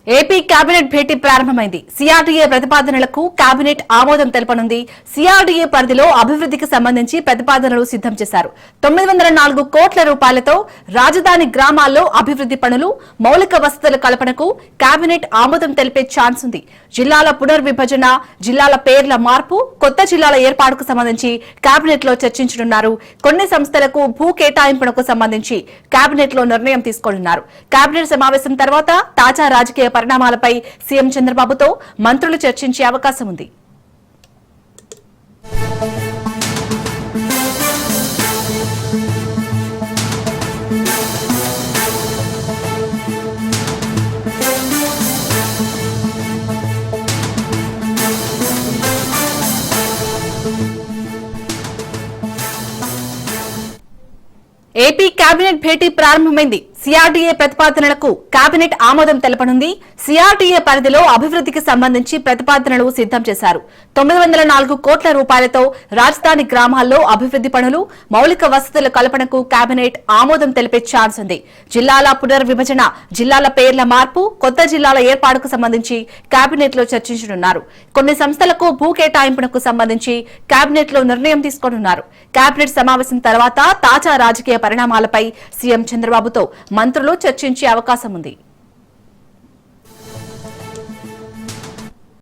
AP cabinet భేటీ ప్రారంభమైంది. CRDA ప్రతిపాదనలకు cabinet ఆమోదం తెలపనుంది. CRDA పరిధిలో అభివృద్ధికి సంబంధించి ప్రతిపాదనలు సిద్దం చేశారు. 904 కోట్ల రూపాయలతో రాజధాని గ్రామాల్లో అభివృద్ది పనులు, మౌలిక వసతుల కల్పనకు కేబినెట్ ఆమోదం తెలిపే ఛాన్స్ ఉంది. జిల్లాల పునర్విభజన, జిల్లాల పేర్ల మార్పు, కొత్త జిల్లాల ఏర్పాటుకు సంబంధించి కేబినెట్ లో చర్చించనున్నారు. కొన్ని సంస్థలకు భూ కేటాయింపునకు సంబంధించి కేబినెట్ లో నిర్ణయం తీసుకోనున్నారు. కేబినెట్ సమావేశం తర్వాత తాజా రాజకీయ పరిణామాలపై సీఎం చంద్రబాబుతో మంత్రులు చర్చించే అవకాశం ఉంది. ఏపీ కేబినెట్ భేటీ ప్రారంభమైంది. సిఆర్డీఏ ప్రతిపాదనలకు కేబినెట్ ఆమోదం తెలపనుంది. సిఆర్డీఏ పరిధిలో అభివృద్ధికి సంబంధించి ప్రతిపాదనలు సిద్దం చేశారు. 904 కోట్ల రూపాయలతో రాజధాని గ్రామాల్లో అభివృద్ది పనులు, మౌలిక వసతుల కల్పనకు కేబినెట్ ఆమోదం తెలిపే ఛాన్స్ ఉంది. జిల్లాల పునర్విభజన, జిల్లాల పేర్ల మార్పు, కొత్త జిల్లాల ఏర్పాటుకు సంబంధించి కేబినెట్ లో చర్చించనున్నారు. కొన్ని సంస్థలకు భూ కేటాయింపునకు సంబంధించి కేబినెట్ లో నిర్ణయం తీసుకోనున్నారు. కేబినెట్ సమావేశం తర్వాత తాజా రాజకీయ పరిణామాలపై సీఎం చంద్రబాబుతో మంత్రులు చర్చించే అవకాశం ఉంది.